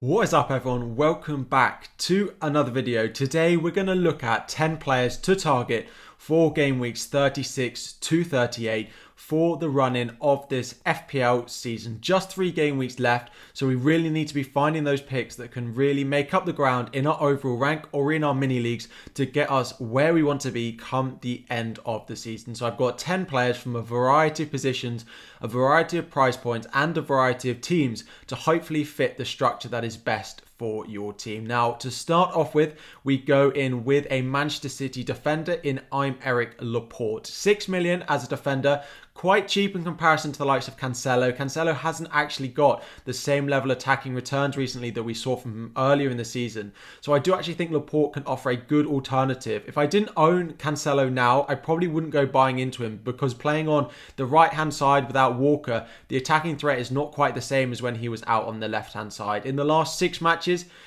What is up everyone, welcome back to another video. Today we're going to look at 10 players to target for game weeks 36 to 38 for the run-in of this FPL season. Just 3 game weeks left, so we really need to be finding those picks that can really make up the ground in our overall rank or in our mini leagues to get us where we want to be come the end of the season. So I've got 10 players from a variety of positions, a variety of price points and a variety of teams to hopefully fit the structure that is best for your team. Now, to start off with, we go in with a Manchester City defender in Aymeric Laporte. 6 million as a defender, quite cheap in comparison to the likes of Cancelo. Cancelo hasn't actually got the same level of attacking returns recently that we saw from him earlier in the season. So I do actually think Laporte can offer a good alternative. If I didn't own Cancelo now, I probably wouldn't go buying into him because playing on the right-hand side without Walker, the attacking threat is not quite the same as when he was out on the left-hand side. In the last 6 matches,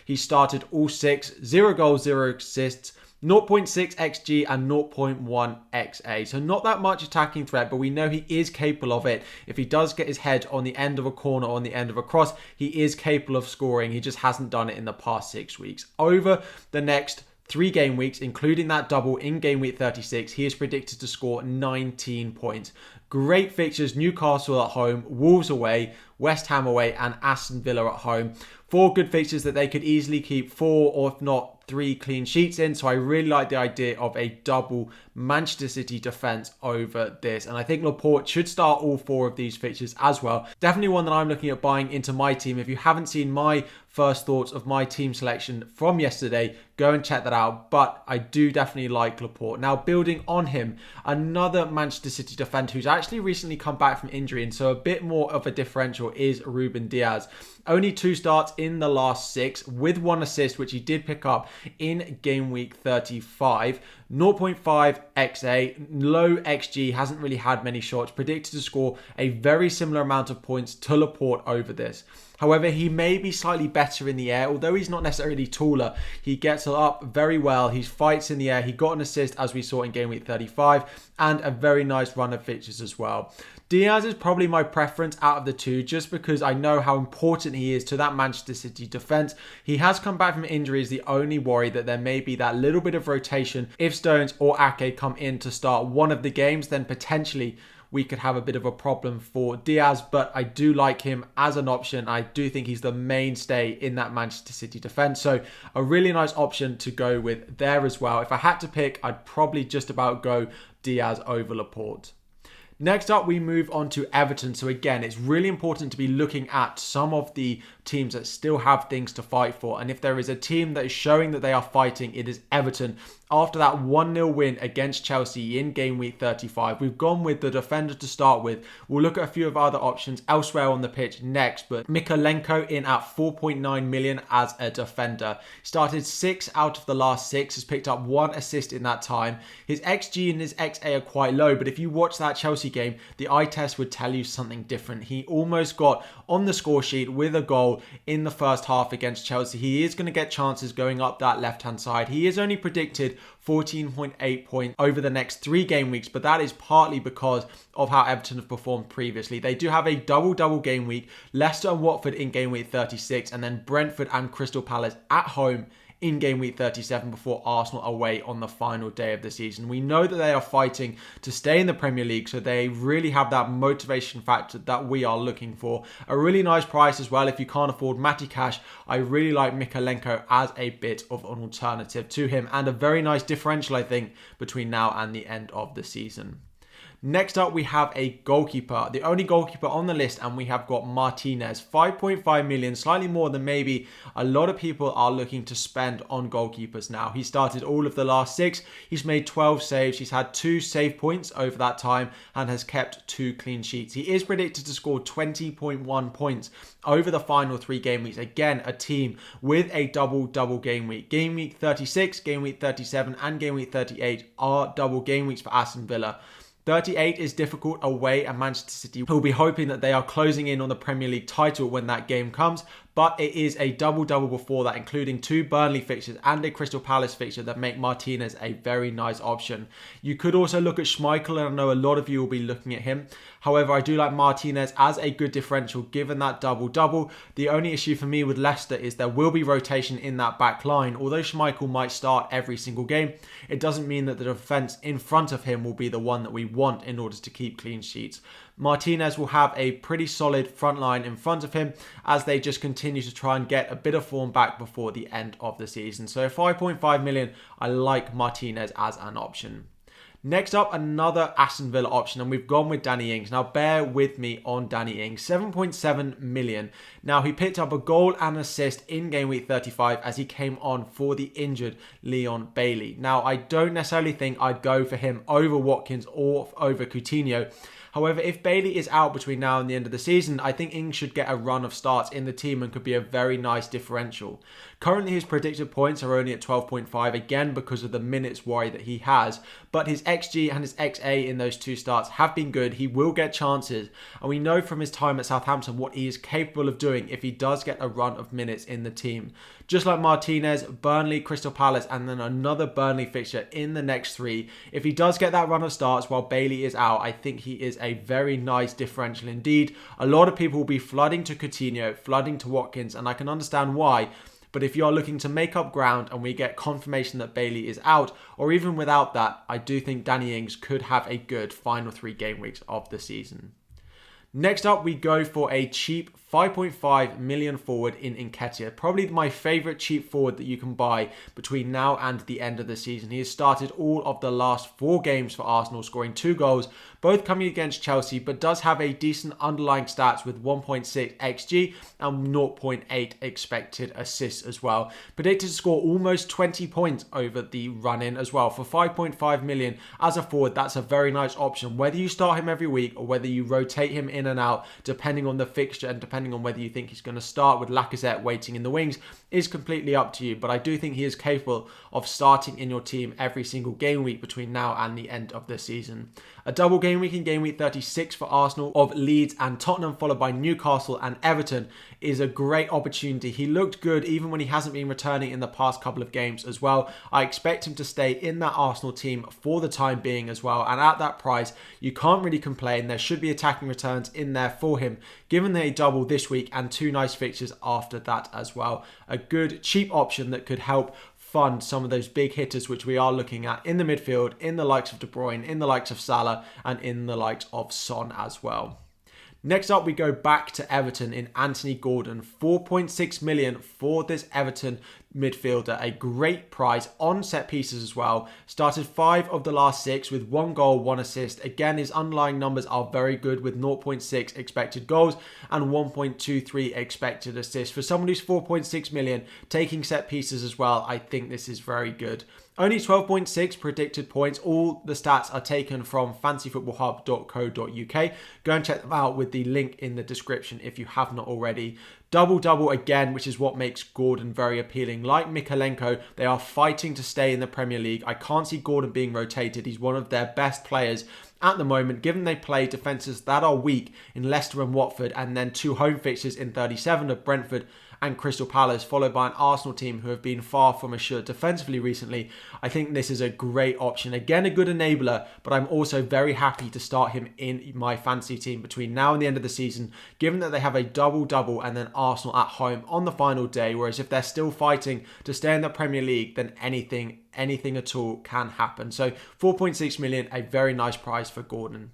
he started all 6, 0 goals, 0 assists, 0.6 XG and 0.1 XA. So not that much attacking threat, but we know he is capable of it. If he does get his head on the end of a corner or on the end of a cross, he is capable of scoring. He just hasn't done it in the past 6 weeks. Over the next 3 game weeks, including that double in game week 36, he is predicted to score 19 points. Great fixtures: Newcastle at home, Wolves away, West Ham away and Aston Villa at home. 4 good fixtures that they could easily keep 4 or if not 3 clean sheets in. So I really like the idea of a double Manchester City defence over this. And I think Laporte should start all 4 of these fixtures as well. Definitely one that I'm looking at buying into my team. If you haven't seen my first thoughts of my team selection from yesterday, go and check that out. But I do definitely like Laporte. Now, building on him, another Manchester City defender who's actually recently come back from injury, and so a bit more of a differential, is Ruben Diaz. Only 2 starts in the last 6 with 1 assist, which he did pick up in game week 35. 0.5 XA, low XG, hasn't really had many shots, predicted to score a very similar amount of points to Laporte over this. However, he may be slightly better in the air, although he's not necessarily taller. He gets up very well, he fights in the air, he got an assist as we saw in game week 35, and a very nice run of fixtures as well. Diaz is probably my preference out of the 2 just because I know how important he is to that Manchester City defence. He has come back from injury, is the only worry that there may be that little bit of rotation. If Stones or Ake come in to start one of the games, then potentially we could have a bit of a problem for Diaz, but I do like him as an option. I do think he's the mainstay in that Manchester City defence, so a really nice option to go with there as well. If I had to pick, I'd probably just about go Diaz over Laporte. Next up, we move on to Everton. So again, it's really important to be looking at some of the teams that still have things to fight for. And if there is a team that is showing that they are fighting, it is Everton. After that 1-0 win against Chelsea in game week 35, we've gone with the defender to start with. We'll look at a few of other options elsewhere on the pitch next, but Mykolenko in at 4.9 million as a defender. Started 6 out of the last 6, has picked up 1 assist in that time. His XG and his XA are quite low, but if you watch that Chelsea game, the eye test would tell you something different. He almost got on the score sheet with a goal in the first half against Chelsea. He is going to get chances going up that left-hand side. He is only predicted 14.8 points over the next 3 game weeks, but that is partly because of how Everton have performed previously. They do have a double game week, Leicester and Watford in game week 36, and then Brentford and Crystal Palace at home in game week 37 before Arsenal away on the final day of the season. We know that they are fighting to stay in the Premier League, so they really have that motivation factor that we are looking for. A really nice price as well if you can't afford Matty Cash. I really like Mykolenko as a bit of an alternative to him, and a very nice differential, I think, between now and the end of the season. Next up, we have a goalkeeper, the only goalkeeper on the list, and we have got Martinez. 5.5 million, slightly more than maybe a lot of people are looking to spend on goalkeepers now. He started all of the last 6. He's made 12 saves. He's had 2 save points over that time and has kept 2 clean sheets. He is predicted to score 20.1 points over the final 3 game weeks. Again, a team with a double game week. Game week 36, game week 37 and game week 38 are double game weeks for Aston Villa. 38 is difficult away at Manchester City. We'll be hoping that they are closing in on the Premier League title when that game comes. but it is a double-double before that, including 2 Burnley fixtures and a Crystal Palace fixture that make Martinez a very nice option. You could also look at Schmeichel, and I know a lot of you will be looking at him. However, I do like Martinez as a good differential given that double-double. The only issue for me with Leicester is there will be rotation in that back line. Although Schmeichel might start every single game, it doesn't mean that the defence in front of him will be the one that we want in order to keep clean sheets. Martinez will have a pretty solid front line in front of him as they just continue to try and get a bit of form back before the end of the season. So 5.5 million, I like Martinez as an option. Next up, another Aston Villa option, and we've gone with Danny Ings. Now, bear with me on Danny Ings. 7.7 million. Now, he picked up a goal and assist in game week 35 as he came on for the injured Leon Bailey. Now, I don't necessarily think I'd go for him over Watkins or over Coutinho. However, if Bailey is out between now and the end of the season, I think Ings should get a run of starts in the team and could be a very nice differential. Currently, his predicted points are only at 12.5, again because of the minutes worry that he has. But his XG and his XA in those 2 starts have been good. He will get chances. And we know from his time at Southampton what he is capable of doing if he does get a run of minutes in the team. Just like Martinez, Burnley, Crystal Palace, and then another Burnley fixture in the next 3. If he does get that run of starts while Bailey is out, I think he is a very nice differential indeed. A lot of people will be flooding to Coutinho, flooding to Watkins, and I can understand why. But if you are looking to make up ground and we get confirmation that Bailey is out, or even without that, I do think Danny Ings could have a good final 3 game weeks of the season. Next up, we go for a cheap 5.5 million forward in Nketiah. Probably my favourite cheap forward that you can buy between now and the end of the season. He has started all of the last 4 games for Arsenal, scoring 2 goals, both coming against Chelsea, but does have a decent underlying stats with 1.6 XG and 0.8 expected assists as well. Predicted to score almost 20 points over the run-in as well. For 5.5 million as a forward, that's a very nice option. Whether you start him every week or whether you rotate him in and out, depending on the fixture and depending on whether you think he's going to start with Lacazette waiting in the wings, is completely up to you. But I do think he is capable of starting in your team every single game week between now and the end of the season. A double game week in game week 36 for Arsenal of Leeds and Tottenham, followed by Newcastle and Everton, is a great opportunity. He looked good even when he hasn't been returning in the past couple of games as well. I expect him to stay in that Arsenal team for the time being as well. And at that price, you can't really complain. There should be attacking returns in there for him, given that he doubled this week and 2 nice fixtures after that as well. A good cheap option that could help fund some of those big hitters which we are looking at in the midfield, in the likes of De Bruyne, in the likes of Salah, and in the likes of Son as well. Next up, we go back to Everton in Anthony Gordon. 4.6 million for this Everton midfielder. A great price on set pieces as well. Started 5 of the last 6 with 1 goal, 1 assist. Again, his underlying numbers are very good with 0.6 expected goals and 1.23 expected assists. For someone who's 4.6 million, taking set pieces as well, I think this is very good. Only 12.6 predicted points. All the stats are taken from fantasyfootballhub.co.uk. Go and check them out with the link in the description if you have not already. Double-double again, which is what makes Gordon very appealing. Like Mykolenko, they are fighting to stay in the Premier League. I can't see Gordon being rotated. He's one of their best players at the moment, given they play defences that are weak in Leicester and Watford, and then 2 home fixtures in 37 of Brentford and Crystal Palace, followed by an Arsenal team who have been far from assured defensively recently. I think this is a great option. Again, a good enabler, but I'm also very happy to start him in my fantasy team between now and the end of the season, given that they have a double-double and then Arsenal at home on the final day, whereas if they're still fighting to stay in the Premier League, then anything at all can happen. So 4.6 million, a very nice price for Gordon.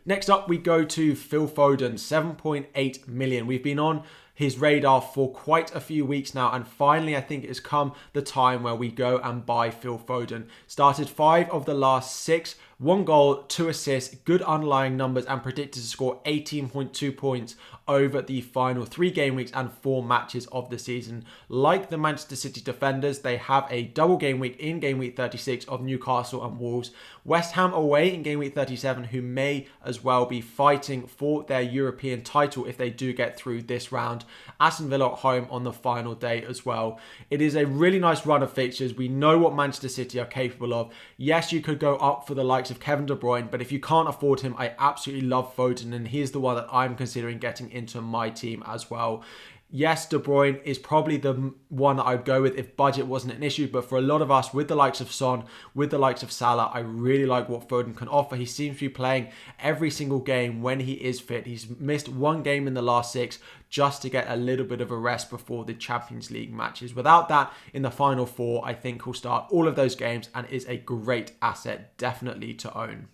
Next up, we go to Phil Foden, 7.8 million. We've been on his radar for quite a few weeks now, and finally I think it has come the time where we go and buy Phil Foden. Started 5 of the last 6, 1 goal, 2 assists, good underlying numbers, and predicted to score 18.2 points over the final 3 game weeks and 4 matches of the season. Like the Manchester City defenders, they have a double game week in game week 36 of Newcastle and Wolves. West Ham away in game week 37, who may as well be fighting for their European title if they do get through this round. Aston Villa at home on the final day as well. It is a really nice run of fixtures. We know what Manchester City are capable of. Yes, you could go up for the likes of Kevin De Bruyne, but if you can't afford him, I absolutely love Foden, and he's the one that I'm considering getting into my team as well. Yes, De Bruyne is probably the one that I would go with if budget wasn't an issue. But for a lot of us, with the likes of Son, with the likes of Salah, I really like what Foden can offer. He seems to be playing every single game when he is fit. He's missed one game in the last 6 just to get a little bit of a rest before the Champions League matches. Without that, in the final 4, I think he'll start all of those games and is a great asset, definitely to own.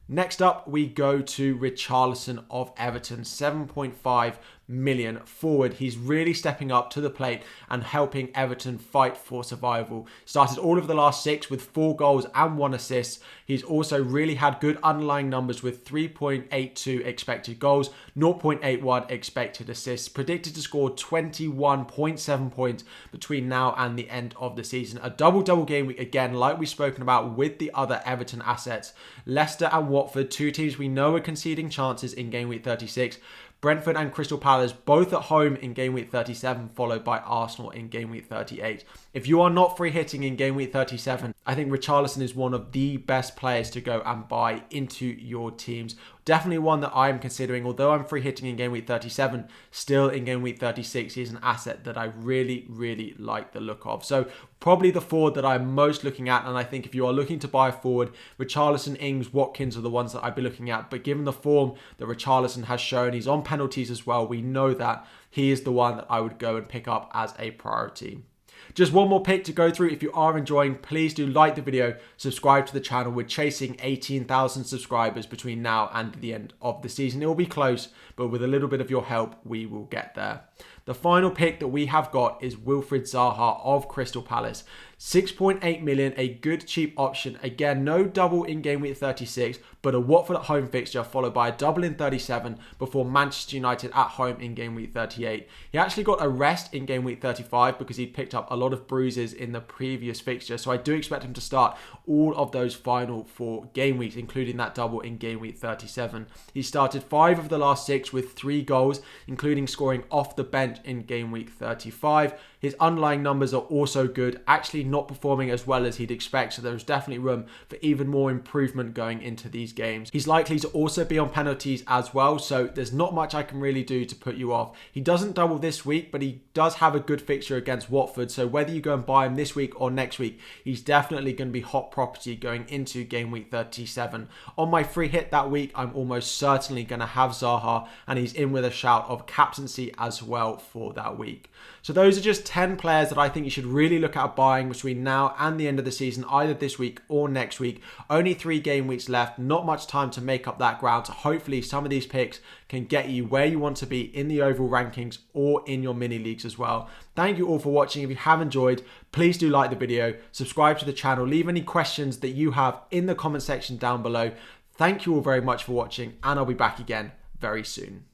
Next up, we go to Richarlison of Everton, 7.5 million forward. He's really stepping up to the plate and helping Everton fight for survival. Started all of the last 6 with 4 goals and 1 assist. He's also really had good underlying numbers with 3.82 expected goals, 0.81 expected assists, predicted to score 21.7 points between now and the end of the season. A double-double game week again, like we've spoken about with the other Everton assets. Leicester and Watford, 2 teams we know are conceding chances in game week 36. Brentford and Crystal Palace both at home in game week 37, followed by Arsenal in game week 38. If you are not free hitting in game week 37, I think Richarlison is one of the best players to go and buy into your teams. Definitely one that I'm considering, although I'm free hitting in game week 37, still in game week 36, he's an asset that I really, really like the look of. So probably the forward that I'm most looking at, and I think if you are looking to buy a forward, Richarlison, Ings, Watkins are the ones that I'd be looking at. But given the form that Richarlison has shown, he's on penalties as well, we know that he is the one that I would go and pick up as a priority. Just one more pick to go through. If you are enjoying, please do like the video, subscribe to the channel. We're chasing 18,000 subscribers between now and the end of the season. It will be close, but with a little bit of your help, we will get there. The final pick that we have got is Wilfred Zaha of Crystal Palace. 6.8 million, a good cheap option. Again, no double in game week 36, but a Watford at home fixture followed by a double in 37 before Manchester United at home in game week 38. He actually got a rest in game week 35 because he picked up a lot of bruises in the previous fixture. So I do expect him to start all of those final 4 game weeks, including that double in game week 37. He started 5 of the last 6 with 3 goals, including scoring off the bench in game week 35. His underlying numbers are also good, actually not performing as well as he'd expect, so there's definitely room for even more improvement going into these games. He's likely to also be on penalties as well, so there's not much I can really do to put you off. He doesn't double this week, but he does have a good fixture against Watford, so whether you go and buy him this week or next week, he's definitely going to be hot property going into game week 37. On my free hit that week, I'm almost certainly going to have Zaha, and he's in with a shout of captaincy as well for that week. So those are just 10 players that I think you should really look at buying between now and the end of the season, either this week or next week. Only 3 game weeks left, not much time to make up that ground. So hopefully some of these picks can get you where you want to be in the overall rankings or in your mini leagues as well. Thank you all for watching. If you have enjoyed, please do like the video, subscribe to the channel, leave any questions that you have in the comment section down below. Thank you all very much for watching, and I'll be back again very soon.